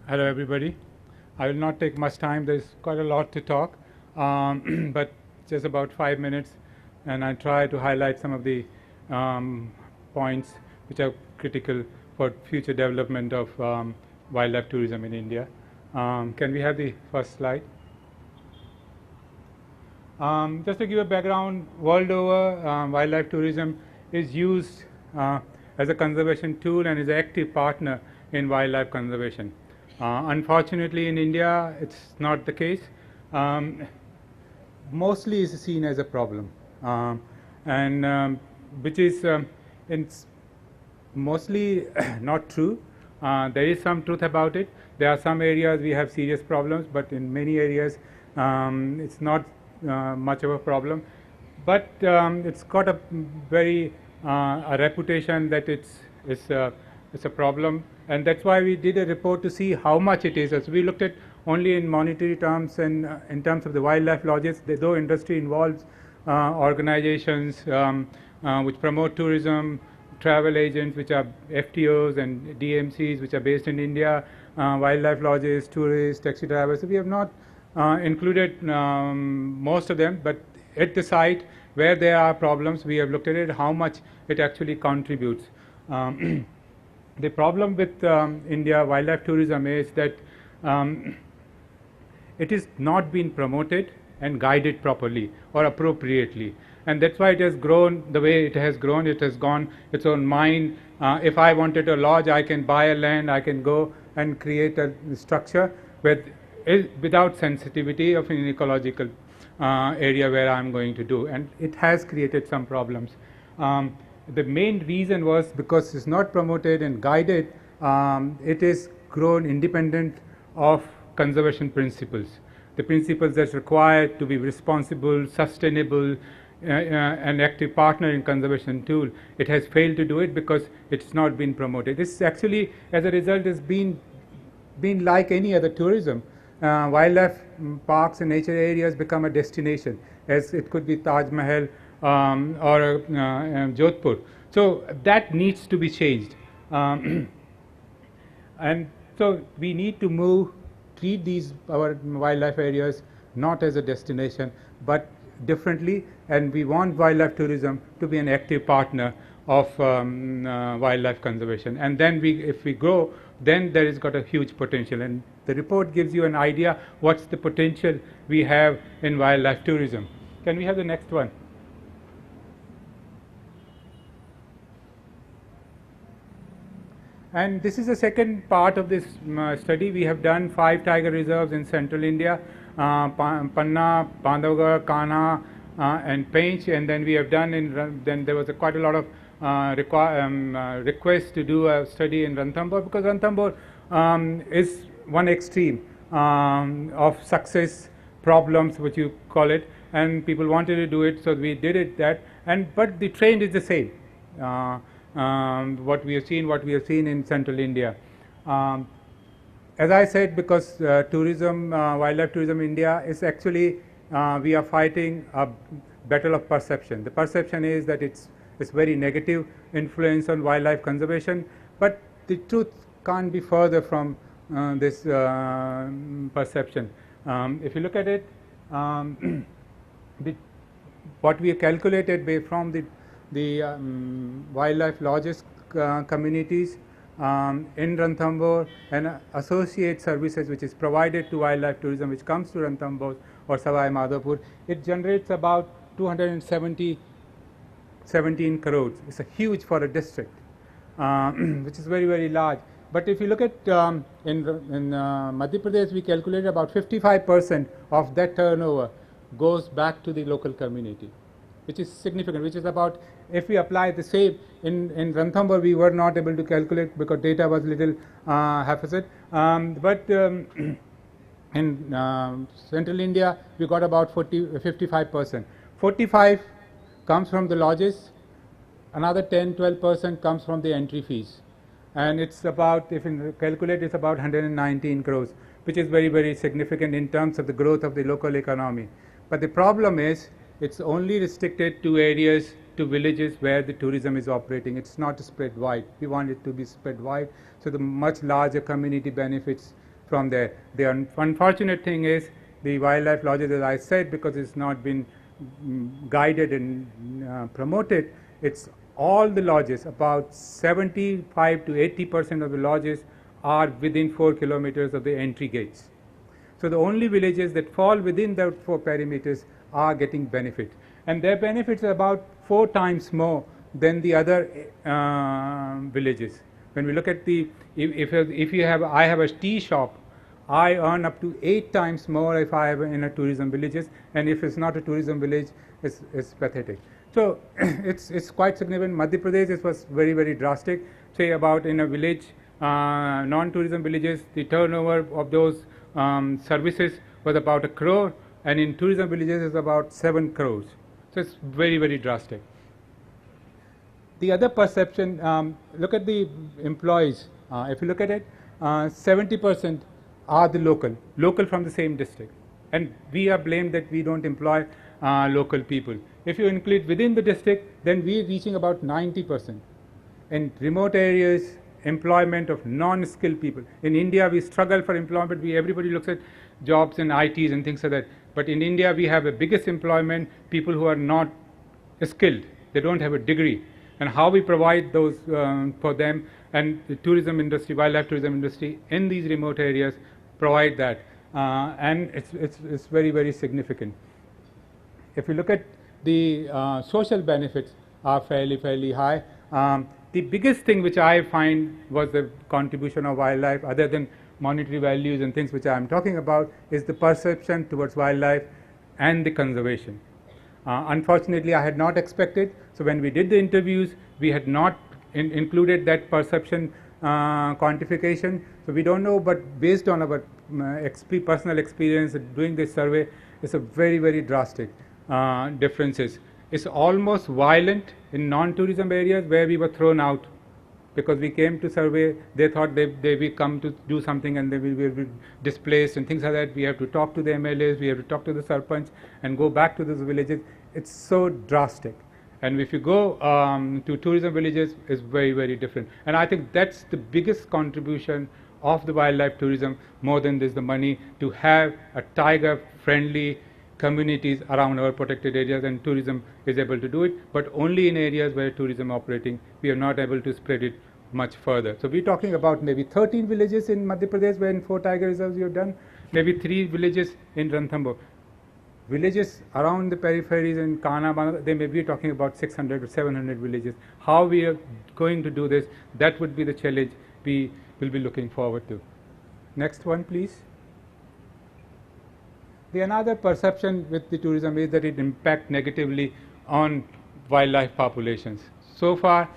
Hello, everybody. I will not take much time. There's quite a lot to talk, but just about 5 minutes, and I try to highlight some of the points which are critical for future development of wildlife tourism in India. Can we have the first slide? Just to give a background, world over, wildlife tourism is used as a conservation tool and is an active partner in wildlife conservation. Unfortunately, in India, it's not the case. Um, Mostly is seen as a problem, and which is in mostly not true. There is some truth about it. There are some areas we have serious problems, but in many areas it's not much of a problem. But it's got a very a reputation that it's a problem, and that's why we did a report to see how much it is. So we looked at only in monetary terms and in terms of the wildlife lodges. Though industry involves organizations which promote tourism, travel agents which are FTOs and DMCs which are based in India, wildlife lodges, tourists, taxi drivers. So we have not included most of them, but at the site where there are problems, we have looked at it, how much it actually contributes. The problem with India wildlife tourism is that it is not been promoted and guided properly or appropriately, and that's why it has grown the way it has grown. It has gone its own mind. If I wanted a lodge, I can buy a land, I can go and create a structure without sensitivity of an ecological area where I'm going to do, and it has created some problems. The main reason was because it's not promoted and guided. It is grown independent of conservation principles, the principles that's required to be responsible, sustainable, an active partner in conservation tool. It has failed to do it because it's not been promoted. This actually, as a result, has been like any other tourism. Wildlife parks and nature areas become a destination, as it could be Taj Mahal or Jodhpur. So that needs to be changed. And so we need to treat these our wildlife areas not as a destination but differently, and we want wildlife tourism to be an active partner of wildlife conservation. And then if we grow, then there is got a huge potential, and the report gives you an idea what's the potential we have in wildlife tourism. Can we have the next one? And this is the second part of this study. We have done 5 tiger reserves in central India, Panna, Bandhavgarh, Kanha, and Pench, and then we have done then there was quite a lot of requests to do a study in Ranthambhore, because Ranthambhore is one extreme of success problems, which you call it, and people wanted to do it, so we did it but the trend is the same. What we have seen in central India. As I said, because tourism, wildlife tourism in India is actually, we are fighting a battle of perception. The perception is that it's very negative influence on wildlife conservation, but the truth can't be further from this perception. If you look at it, what we have calculated from the wildlife lodges communities in Ranthambhore and associate services which is provided to wildlife tourism which comes to Ranthambhore or Savai Madhopur, it generates about 217 crores. It's a huge for a district, which is very, very large. But if you look at in Madhya Pradesh, we calculated about 55% of that turnover goes back to the local community, which is significant, which is about, if we apply the same in Ranthambhore, we were not able to calculate because data was little haphazard, but in central India we got about 55%. 45 comes from the lodges, another 10-12% comes from the entry fees, and it's about, if you calculate, it's about 119 crores, which is very, very significant in terms of the growth of the local economy. But the problem is it's only restricted to areas, to villages where the tourism is operating. It's not spread wide. We want it to be spread wide, so the much larger community benefits from there. The unfortunate thing is the wildlife lodges, as I said, because it's not been guided and promoted, it's all the lodges, about 75 to 80% of the lodges are within 4 kilometers of the entry gates. So the only villages that fall within the 4 perimeters are getting benefit, and their benefits are about 4 times more than the other villages. When we look at the, if you have, I have a tea shop, I earn up to 8 times more if I have in a tourism villages, and if it's not a tourism village, it's pathetic. So it's quite significant. Madhya Pradesh, it was very drastic. Say about in a village, non-tourism villages, the turnover of those services was about 1 crore, and in tourism villages is about 7 crores. So it's very drastic. The other perception, look at the employees. If you look at it, 70% are the local from the same district, and we are blamed that we don't employ local people. If you include within the district, then we are reaching about 90%. In remote areas, employment of non-skilled people. In India, we struggle for employment. Everybody looks at jobs and ITs and things like that. But in India, we have the biggest employment, people who are not skilled. They don't have a degree. And how we provide those for them, and the tourism industry, wildlife tourism industry in these remote areas provide that. And it's very significant. If you look at the social benefits are fairly high. The biggest thing which I find was the contribution of wildlife, other than monetary values and things which I am talking about, is the perception towards wildlife and the conservation. Unfortunately, I had not expected. So when we did the interviews, we had not included that perception quantification. So we don't know, but based on our personal experience doing this survey, it's a very drastic differences. It's almost violent in non-tourism areas where we were thrown out because we came to survey. They thought they will come to do something and they will be displaced and things like that. We have to talk to the MLAs, we have to talk to the Sarpanch and go back to those villages. It's so drastic. And if you go to tourism villages, it's very different. And I think that's the biggest contribution of the wildlife tourism, more than this, the money, to have a tiger-friendly communities around our protected areas, and tourism is able to do it, but only in areas where tourism operating. We are not able to spread it much further. So we're talking about maybe 13 villages in Madhya Pradesh where in 4 tiger reserves you have done, maybe 3 villages in Ranthambhore. Villages around the peripheries in Kana, they may be talking about 600 or 700 villages. How we are going to do this, that would be the challenge we will be looking forward to. Next one, please. The another perception with the tourism is that it impacts negatively on wildlife populations. So far,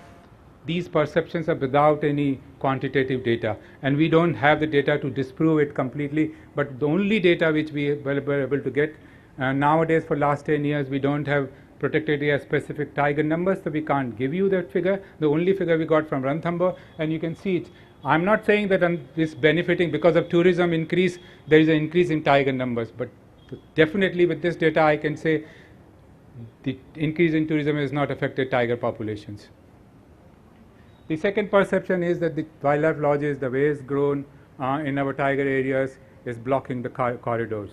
these perceptions are without any quantitative data, and we don't have the data to disprove it completely, but the only data which we were able to get nowadays for last 10 years, we don't have protected area specific tiger numbers, so we can't give you that figure. The only figure we got from Ranthambhore, and you can see it. I'm not saying that this benefiting because of tourism increase, there is an increase in tiger numbers, but definitely with this data I can say the increase in tourism has not affected tiger populations. The second perception is that the wildlife lodges, the way it's grown in our tiger areas, is blocking the corridors.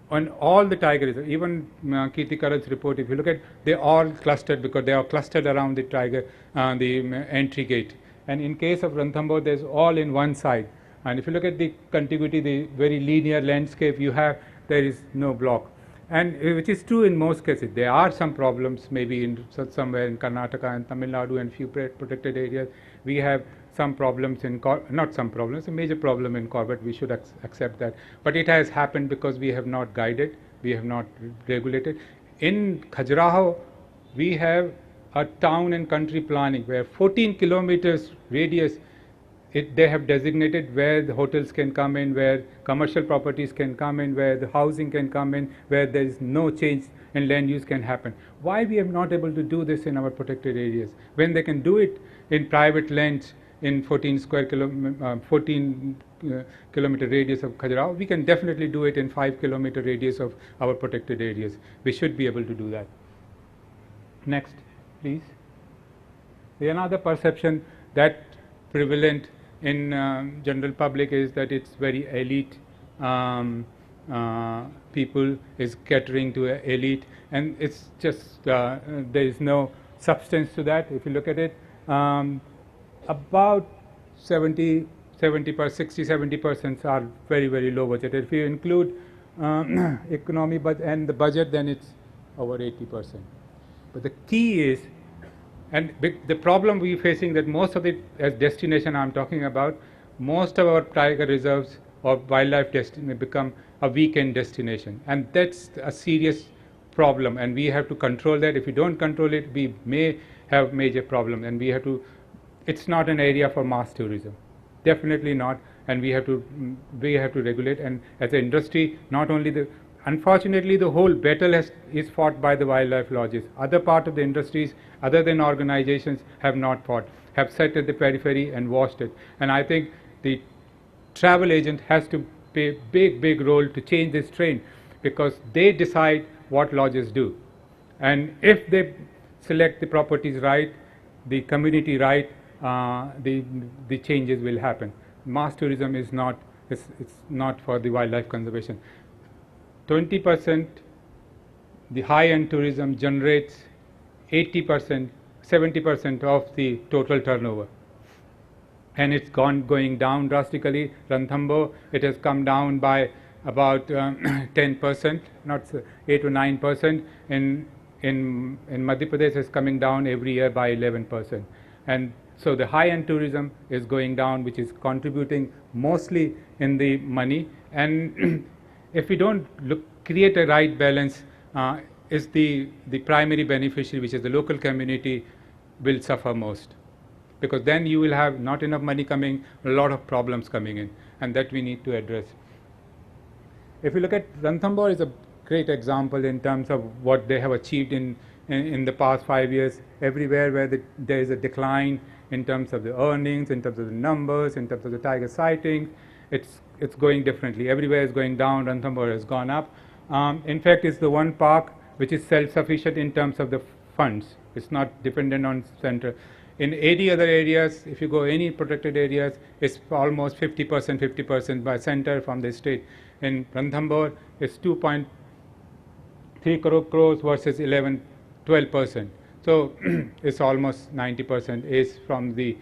On all the tigers, even Kirti Karal's report, if you look at, they're all clustered because they are clustered around the tiger, the entry gate. And in case of Ranthambhore, there's all in one side. And if you look at the contiguity, the very linear landscape you have, there is no block. And which is true in most cases. There are some problems, maybe in somewhere in Karnataka and Tamil Nadu and few protected areas. We have some problems in, not some problems, a major problem in Corbett. We should accept that. But it has happened because we have not guided, we have not regulated. In Khajuraho, we have a town and country planning where 14 kilometers radius they have designated where the hotels can come in, where commercial properties can come in, where the housing can come in, where there is no change in land use can happen. Why we are not able to do this in our protected areas when they can do it in private lands in 14 kilometer radius of Khajuraho? We can definitely do it in 5 kilometer radius of our protected areas. We should be able to do that. Next, please. The another perception that prevalent in general public is that it's very elite people, is catering to elite, and it's just there is no substance to that. If you look at it, about 70, 60-70% are very, very low budget. If you include economy and the budget, then it's over 80%. But the key is, and the problem we're facing, that most of it as destination I'm talking about, most of our tiger reserves or wildlife destination become a weekend destination, and that's a serious problem, and we have to control that. If we don't control it, we may have major problem, and we have to, it's not an area for mass tourism, definitely not, and we have to regulate. And as an industry, not only unfortunately the whole battle is fought by the wildlife lodges. Other part of the industries, other than organizations, have not fought, have sat at the periphery and watched it. And I think the travel agent has to play big role to change this trend, because they decide what lodges do, and if they select the properties right, the community right, the changes will happen. Mass tourism is not, it's not for the wildlife conservation. 20%, the high-end tourism generates 80%, 70% of the total turnover, and it's going down drastically. Ranthambhore, it has come down by about 10%, not 8 to 9%. In Madhya Pradesh, it's coming down every year by 11%, and so the high-end tourism is going down, which is contributing mostly in the money. And if we don't create a right balance, is the primary beneficiary, which is the local community, will suffer most, because then you will have not enough money coming, a lot of problems coming in, and that we need to address. If you look at Ranthambhore, is a great example in terms of what they have achieved in the past 5 years. Everywhere where there is a decline in terms of the earnings, in terms of the numbers, in terms of the tiger sightings, it's going differently. Everywhere is going down. Ranthambhore has gone up. In fact, it's the one park which is self-sufficient in terms of the funds. It's not dependent on center. In 80 other areas, if you go any protected areas, it's almost 50% by center from the state. In Ranthambhore, it's 2.3 crores versus 12%. So it's almost 90% is from the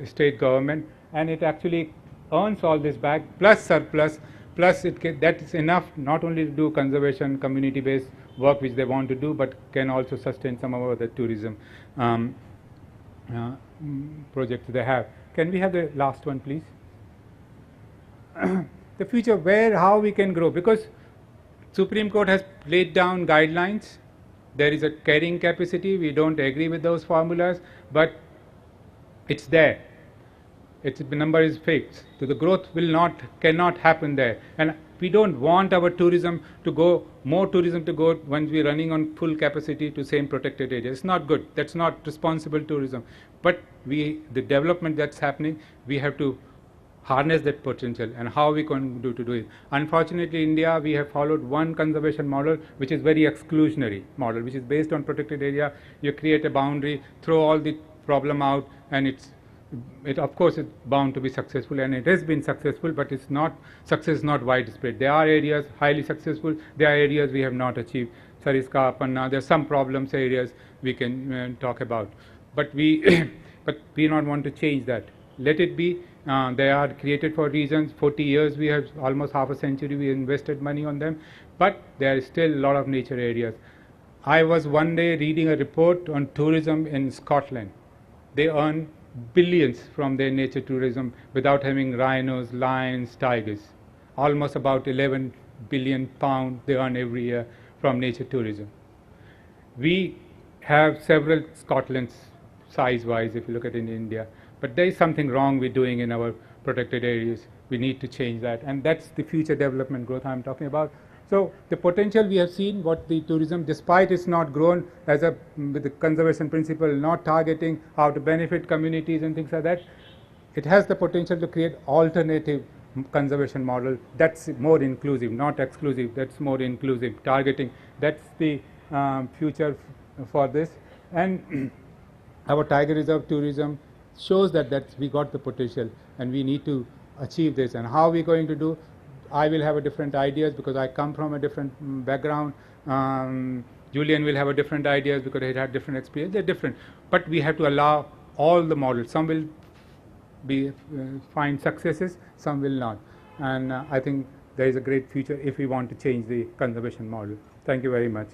state government, and it actually earns all this back plus surplus, plus that is enough not only to do conservation, community-based work which they want to do, but can also sustain some of the tourism projects they have. Can we have the last one, please? The future, how we can grow, because Supreme Court has laid down guidelines. There is a carrying capacity. We don't agree with those formulas, but it's there. The number is fixed. So the growth cannot happen there. And we don't want our more tourism to go when we're running on full capacity to same protected area. It's not good. That's not responsible tourism. But the development that's happening, we have to harness that potential, and how we can do it. Unfortunately, India, we have followed one conservation model which is very exclusionary model, which is based on protected area. You create a boundary, throw all the problem out, and it of course is bound to be successful, and it has been successful, but success is not widespread. There are areas highly successful, there are areas we have not achieved. Sariska, Panna, there are some problems areas we can talk about, but we not want to change that. Let it be. They are created for reasons. 40 years, we have almost half a century, we invested money on them, but there is still a lot of nature areas. I was one day reading a report on tourism in Scotland. They earn billions from their nature tourism without having rhinos, lions, tigers. Almost about 11 billion pounds they earn every year from nature tourism. We have several Scotlands size-wise, if you look at in India. But there is something wrong with doing in our protected areas. We need to change that, and that's the future development growth I'm talking about. So the potential we have seen, what the tourism, despite it's not grown with the conservation principle, not targeting how to benefit communities and things like that, it has the potential to create alternative conservation model that's more inclusive, not exclusive. That's more inclusive targeting. That's the future for this. And our tiger reserve tourism shows that we got the potential and we need to achieve this. And how we're going to do, I will have a different ideas because I come from a different background. Julian will have a different ideas because he had different experience. They're different, but we have to allow all the models. Some will be find successes, some will not, and I think there is a great future if we want to change the conservation model. Thank you very much.